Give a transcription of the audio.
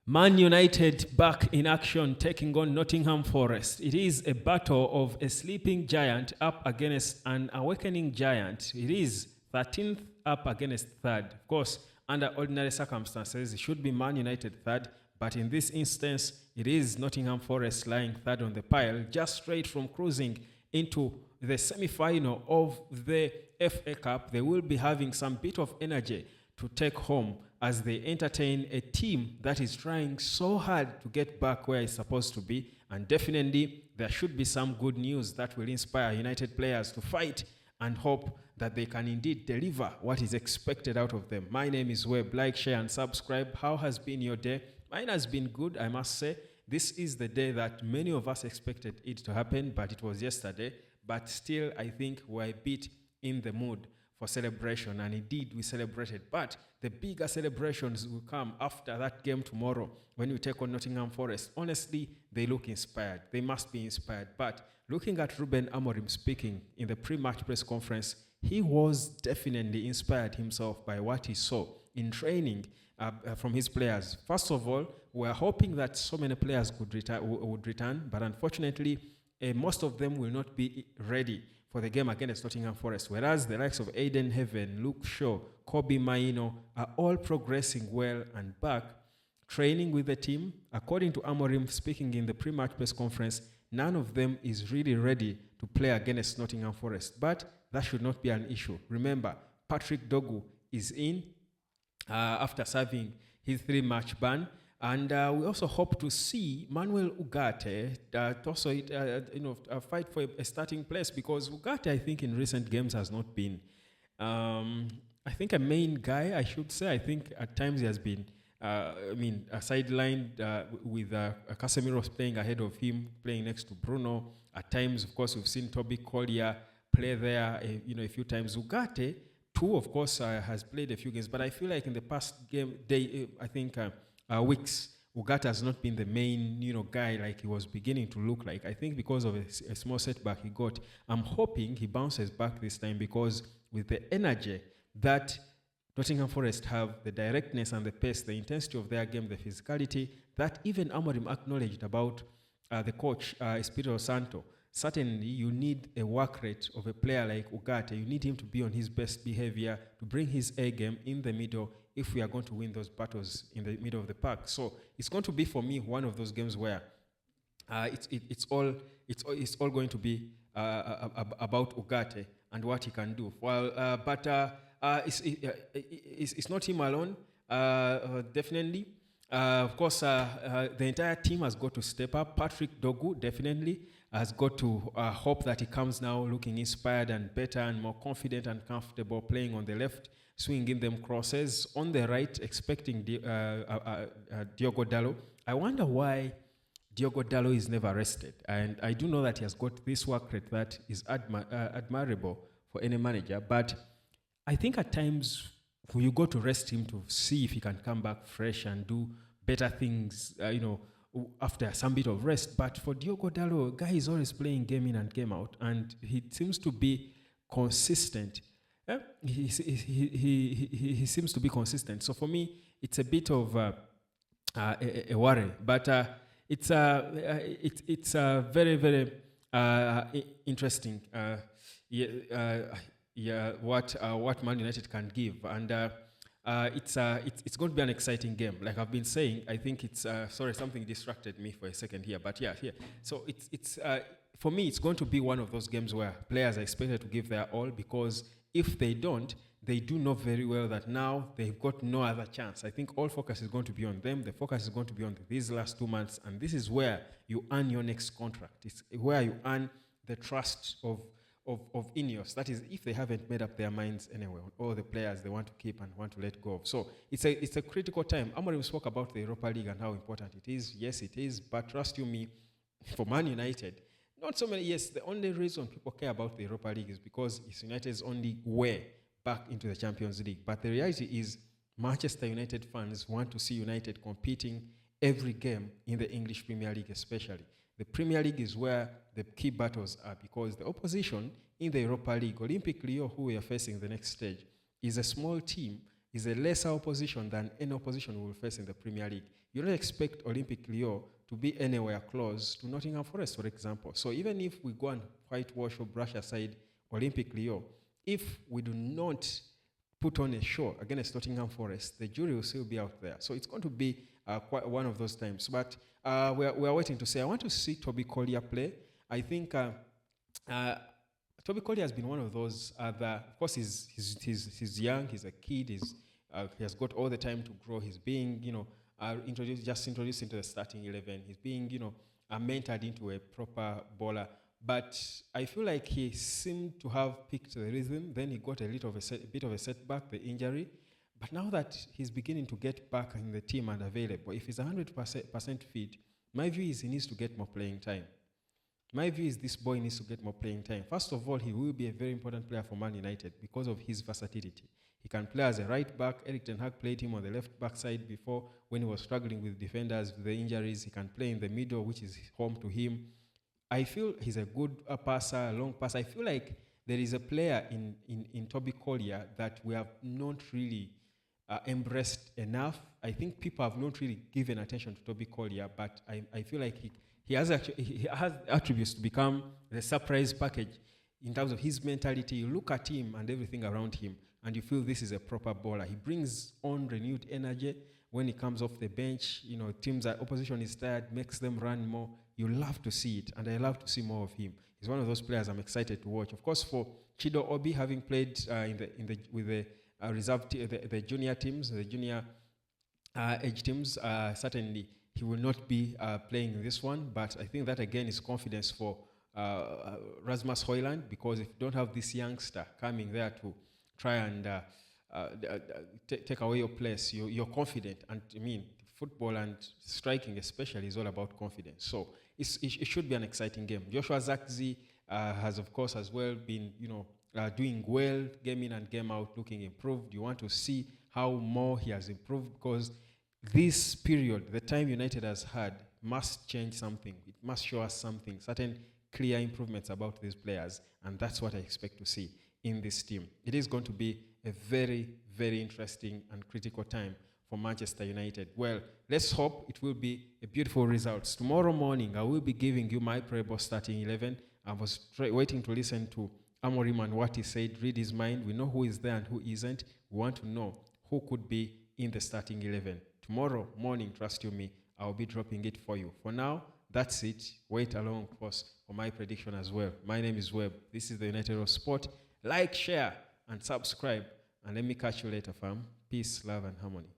Man United back in action, taking on Nottingham Forest. It is a battle of a sleeping giant up against an awakening giant. It is 13th up against third. Of course, under ordinary circumstances, it should be Man United third, but in this instance, it is Nottingham Forest lying third on the pile, just straight from cruising into the semi-final of the FA Cup. They will be having some bit of energy to take home as they entertain a team that is trying so hard to get back where it's supposed to be. And definitely, there should be some good news that will inspire United players to fight and hope that they can indeed deliver what is expected out of them. My name is Webb. Like, share, and subscribe. How has been your day? Mine has been good, I must say. This is the day that many of us expected it to happen, but it was yesterday. But still, I think we're a bit in the mood for celebration, and indeed we celebrated. But the bigger celebrations will come after that game tomorrow when we take on Nottingham Forest. Honestly, they look inspired. They must be inspired. But looking at Ruben Amorim speaking in the pre-match press conference, he was definitely inspired himself by what he saw in training from his players. First of all, we're hoping that so many players would return, but unfortunately, most of them will not be ready for the game against Nottingham Forest, whereas the likes of Aiden Heaven, Luke Shaw, Kobe Maino are all progressing well and back, training with the team. According to Amorim speaking in the pre-match press conference, none of them is really ready to play against Nottingham Forest, but that should not be an issue. Remember, Patrick Dogu is in after serving his 3-match ban. And we also hope to see Manuel Ugarte fight for a starting place, because Ugarte, I think, in recent games has not been, I think, a main guy, I should say. I think at times he has been, sidelined with Casemiro playing ahead of him, playing next to Bruno. At times, of course, we've seen Toby Collier play there, a few times. Ugarte, too, of course, has played a few games, but I feel like in the past weeks, Ugarte has not been the main, guy like he was beginning to look like. I think because of a small setback he got. I'm hoping he bounces back this time, because with the energy that Nottingham Forest have, the directness and the pace, the intensity of their game, the physicality, that even Amorim acknowledged about the coach, Espirito Santo. Certainly, you need a work rate of a player like Ugarte. You need him to be on his best behavior, to bring his A game in the middle, if we are going to win those battles in the middle of the park. So it's going to be, for me, one of those games where it's all going to be about Ugarte and what he can do. But it's not him alone, definitely. Of course, the entire team has got to step up. Patrick Dogu definitely has got to hope that he comes now looking inspired and better and more confident and comfortable playing on the left, swinging them crosses. On the right, expecting Diogo Dalot. I wonder why Diogo Dalot is never rested. And I do know that he has got this work rate that is admirable for any manager. But I think at times you go to rest him to see if he can come back fresh and do better things, after some bit of rest. But for Diogo Dalot, guy is always playing game in and game out, and he seems to be consistent. He seems to be consistent. So for me, it's a bit of a worry. But it's very, very interesting. What Man United can give, and it's going to be an exciting game. Like I've been saying, I think it's something distracted me for a second here, but here. So it's for me, it's going to be one of those games where players are expected to give their all, because if they don't, they do know very well that now they've got no other chance. I think all focus is going to be on them. The focus is going to be on these last 2 months, and this is where you earn your next contract. It's where you earn the trust of Ineos. That is, if they haven't made up their minds anyway, all the players they want to keep and want to let go of. So it's a critical time. Amorim spoke about the Europa League and how important it is. Yes, it is, but trust you me, for Man United, not so many. Yes, the only reason people care about the Europa League is because it's United's only way back into the Champions League. But the reality is, Manchester United fans want to see United competing every game in the English Premier League, especially. The Premier League is where the key battles are, because the opposition in the Europa League, Olympic Lyon, who we are facing the next stage, is a small team. is a lesser opposition than any opposition we will face in the Premier League. You don't expect Olympic Lyon to be anywhere close to Nottingham Forest, for example. So even if we go and whitewash or brush aside Olympic Lyon, if we do not put on a show against Nottingham Forest, the jury will still be out there. So it's going to be quite one of those times. But we are waiting to see. I want to see Toby Collier play. I think Toby Collier has been one of those of course, he's young, he's a kid, he has got all the time to grow. He's being, introduced into the starting 11. He's being, mentored into a proper bowler. But I feel like he seemed to have picked the rhythm. Then he got a bit of a setback, the injury. But now that he's beginning to get back in the team and available, if he's 100% fit, my view is he needs to get more playing time. My view is this boy needs to get more playing time. First of all, he will be a very important player for Man United because of his versatility. He can play as a right back. Eric Ten Hag played him on the left back side before when he was struggling with defenders, with the injuries. He can play in the middle, which is home to him. I feel he's a good passer, a long passer. I feel like there is a player in Toby Collier that we have not really embraced enough. I think people have not really given attention to Toby Collier, but I feel like he has attributes to become the surprise package in terms of his mentality. You look at him and everything around him, and you feel this is a proper bowler. He brings on renewed energy when he comes off the bench. Opposition is tired, makes them run more. You love to see it, and I love to see more of him. He's one of those players I'm excited to watch. Of course, for Chido Obi, having played with the reserve the junior teams, the junior age teams, certainly he will not be playing in this one. But I think that again is confidence for Rasmus Højlund, because if you don't have this youngster coming there to try and take away your place, you're confident. And I mean, football and striking especially is all about confidence. So it should be an exciting game. Joshua Zirkzee has, of course, as well been, doing well, game in and game out, looking improved. You want to see how more he has improved, because this period, the time United has had, must change something. It must show us something, certain clear improvements about these players, and that's what I expect to see in this team. It is going to be a very, very interesting and critical time for Manchester United. Well, let's hope it will be a beautiful result. Tomorrow morning, I will be giving you my probable starting 11. I was waiting to listen to Amorim and what he said, read his mind. We know who is there and who isn't. We want to know who could be in the starting 11. Tomorrow morning, trust you me, I'll be dropping it for you. For now, that's it. Wait along, of course, for my prediction as well. My name is Webb. This is the United of Sport. Like, share, and subscribe. And let me catch you later, fam. Peace, love, and harmony.